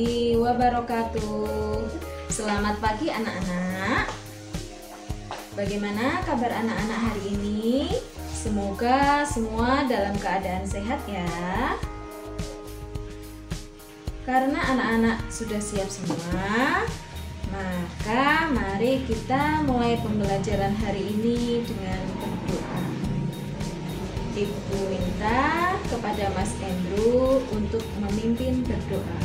warahmatullahi wabarakatuh. Selamat pagi anak-anak. Bagaimana kabar anak-anak hari ini? Semoga semua dalam keadaan sehat ya. Karena anak-anak sudah siap semua, maka mari kita mulai pembelajaran hari ini dengan berdoa. Ibu minta kepada Mas Andrew untuk memimpin berdoa.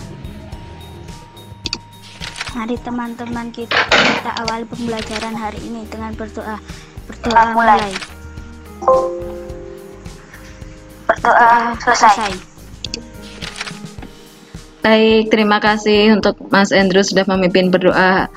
Mari teman-teman kita awali pembelajaran hari ini dengan berdoa. Berdoa mulai. Berdoa selesai. Baik, terima kasih untuk Mas Andrew sudah memimpin berdoa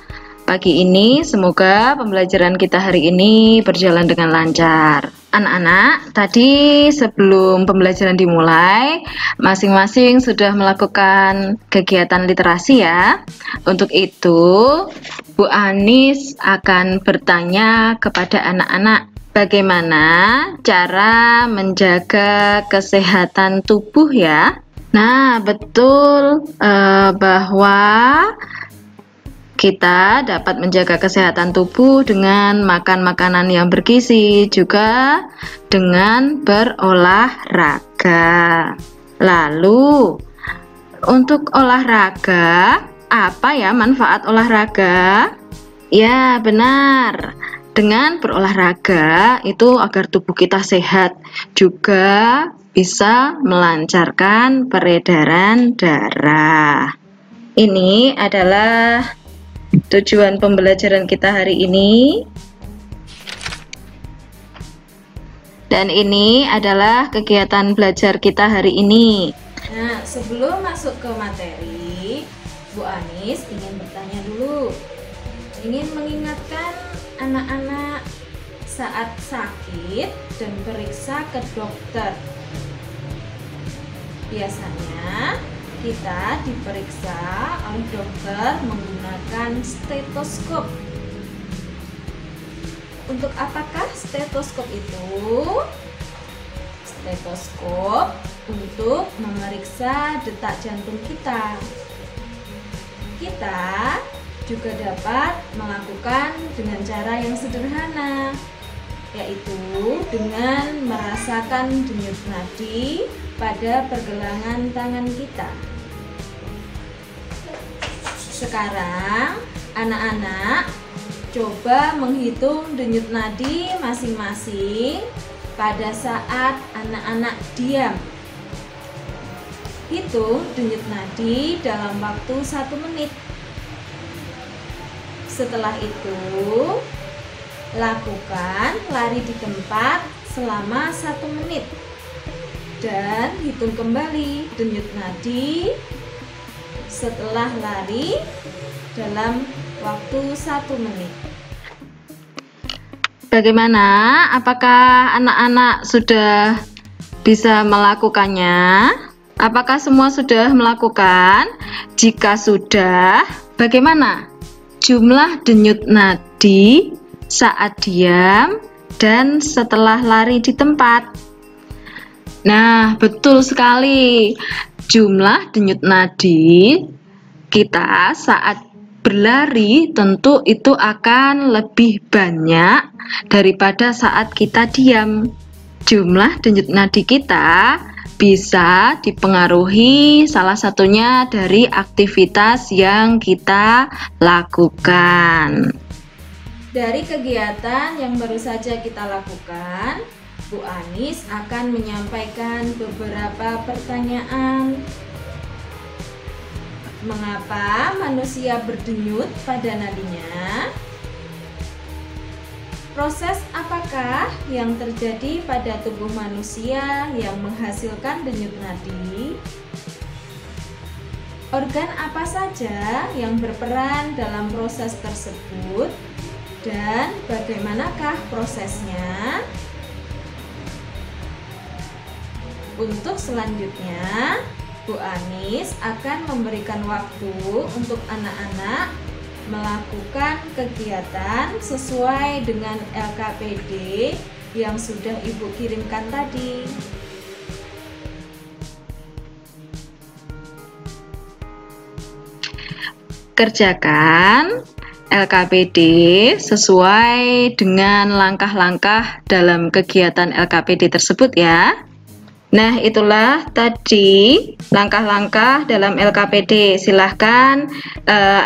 pagi ini. Semoga pembelajaran kita hari ini berjalan dengan lancar. Anak-anak, tadi sebelum pembelajaran dimulai, masing-masing sudah melakukan kegiatan literasi ya. Untuk itu, Bu Anis akan bertanya kepada anak-anak bagaimana cara menjaga kesehatan tubuh ya. Nah, betul bahwa kita dapat menjaga kesehatan tubuh dengan makan makanan yang bergizi, juga dengan berolahraga. Lalu, untuk olahraga, apa ya manfaat olahraga? Ya, benar. Dengan berolahraga itu agar tubuh kita sehat, juga bisa melancarkan peredaran darah. Ini adalah tujuan pembelajaran kita hari ini. Dan ini adalah kegiatan belajar kita hari ini. Nah, sebelum masuk ke materi, Bu Anis ingin bertanya dulu. Ingin mengingatkan anak-anak saat sakit dan periksa ke dokter. Biasanya kita diperiksa oleh dokter menggunakan stetoskop. Untuk apakah stetoskop itu? Stetoskop untuk memeriksa detak jantung kita. Kita juga dapat melakukan dengan cara yang sederhana, yaitu dengan merasakan denyut nadi pada pergelangan tangan kita. Sekarang anak-anak coba menghitung denyut nadi masing-masing pada saat anak-anak diam. Hitung denyut nadi dalam waktu 1 menit. Setelah itu, lakukan lari di tempat selama 1 menit. Dan hitung kembali denyut nadi setelah lari dalam waktu 1 menit. Bagaimana? Apakah anak-anak sudah bisa melakukannya? Apakah semua sudah melakukan? Jika sudah, bagaimana jumlah denyut nadi saat diam dan setelah lari di tempat? Nah, betul sekali. Jumlah denyut nadi kita saat berlari tentu itu akan lebih banyak daripada saat kita diam. Jumlah denyut nadi kita bisa dipengaruhi salah satunya dari aktivitas yang kita lakukan. Dari kegiatan yang baru saja kita lakukan, Bu Anis akan menyampaikan beberapa pertanyaan. Mengapa manusia berdenyut pada nadinya? Proses apakah yang terjadi pada tubuh manusia yang menghasilkan denyut nadi? Organ apa saja yang berperan dalam proses tersebut? Dan bagaimanakah prosesnya? Untuk selanjutnya, Bu Anis akan memberikan waktu untuk anak-anak melakukan kegiatan sesuai dengan LKPD yang sudah Ibu kirimkan tadi. kerjakan LKPD sesuai dengan langkah-langkah dalam kegiatan LKPD tersebut ya. Nah, itulah tadi langkah-langkah dalam LKPD. Silahkan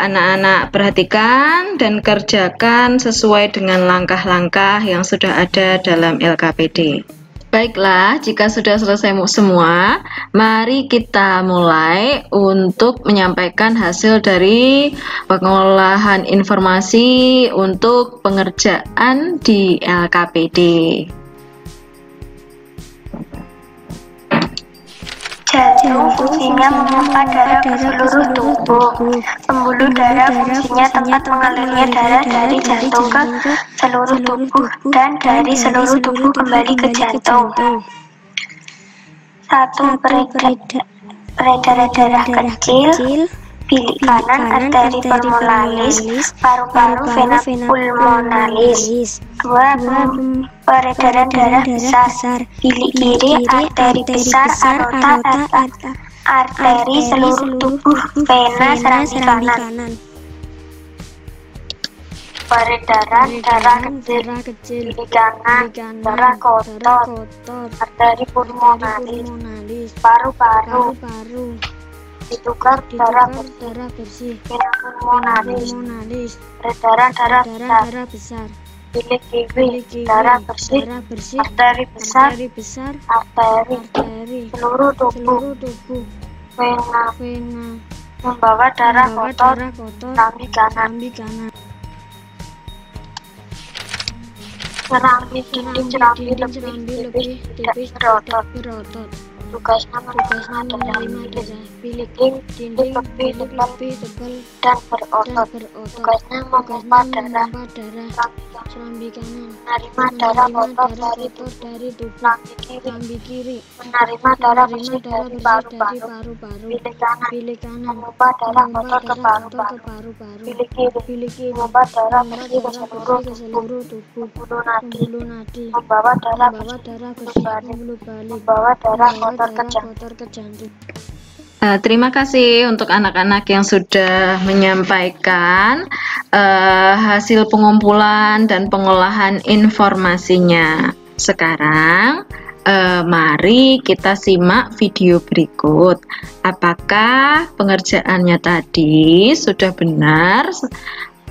anak-anak perhatikan dan kerjakan sesuai dengan langkah-langkah yang sudah ada dalam LKPD. Baiklah, jika sudah selesai semua, mari kita mulai untuk menyampaikan hasil dari pengolahan informasi untuk pengerjaan di LKPD. Jantung fungsinya memompa darah ke seluruh tubuh. Pembuluh darah fungsinya tempat mengalirnya darah dari jantung ke seluruh tubuh dan dari seluruh tubuh kembali ke jantung. 1. Peredaran darah kecil. Bilik kanan arteri pulmonalis, paru-paru vena pulmonalis. 2. Peredaran darah besar. Bilik kiri arteri besar aorta, arteri seluruh tubuh, vena serambi kanan. Peredaran darah kecil. Bilik kanan darah kotor, arteri pulmonalis, paru-paru. Ditukar darah bersih, vena pulmonalis. Peredaran darah besar. Bilik kiri darah bersih, arteri besar, arteri seluruh tubuh, vena membawa darah kotor, serambi kanan. Serambi dinding serambi lebih tipis berotot. Tugasnya menerima darah bilik dinding lebih tebal dan berotot. Tugasnya memompa darah serambi kanan, menerima darah kotor dari tubuh serambi kiri, menerima darah bersih dari paru-paru. Bilik kanan memompa darah kotor ke paru-paru. Bilik kiri memompa darah bersih ke seluruh tubuh. Pembuluh nadi membawa darah bersih ke balik, membawa darah kotor ke jantung. Terima kasih untuk anak-anak yang sudah menyampaikan hasil pengumpulan dan pengolahan informasinya. Sekarang mari kita simak video berikut. Apakah pengerjaannya tadi sudah benar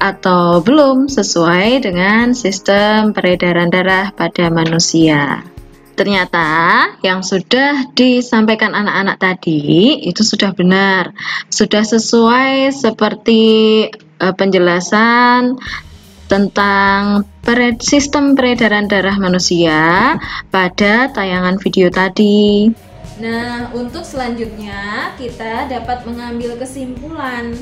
atau belum sesuai dengan sistem peredaran darah pada manusia? Ternyata yang sudah disampaikan anak-anak tadi itu sudah benar, sudah sesuai seperti penjelasan tentang sistem peredaran darah manusia pada tayangan video tadi. Nah, untuk selanjutnya kita dapat mengambil kesimpulan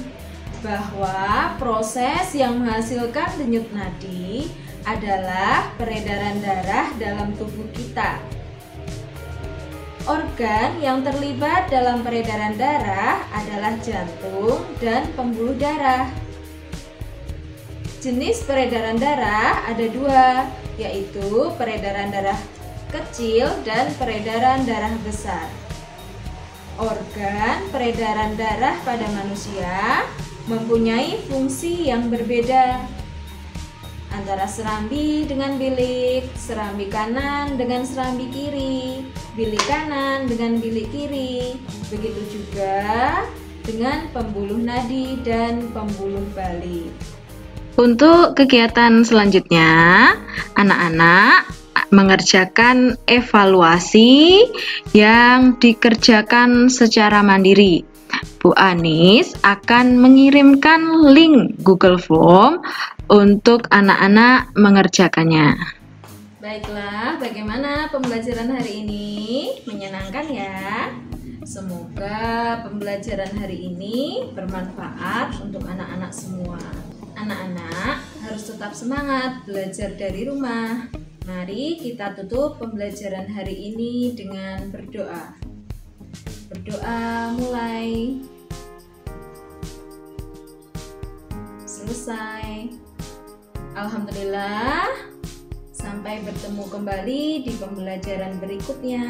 bahwa proses yang menghasilkan denyut nadi adalah peredaran darah dalam tubuh kita. Organ yang terlibat dalam peredaran darah adalah jantung dan pembuluh darah. Jenis peredaran darah ada dua, yaitu peredaran darah kecil dan peredaran darah besar. Organ peredaran darah pada manusia mempunyai fungsi yang berbeda antara serambi dengan bilik, serambi kanan dengan serambi kiri, bilik kanan dengan bilik kiri, begitu juga dengan pembuluh nadi dan pembuluh balik. Untuk kegiatan selanjutnya, anak-anak mengerjakan evaluasi yang dikerjakan secara mandiri. Bu Anis akan mengirimkan link Google Form untuk anak-anak mengerjakannya. Baiklah, bagaimana pembelajaran hari ini? Menyenangkan ya? Semoga pembelajaran hari ini bermanfaat untuk anak-anak semua. Anak-anak harus tetap semangat belajar dari rumah. Mari kita tutup pembelajaran hari ini dengan berdoa. Berdoa mulai. Selesai. Alhamdulillah. Sampai bertemu kembali di pembelajaran berikutnya.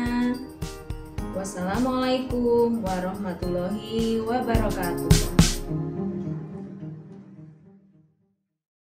Wassalamualaikum warahmatullahi wabarakatuh.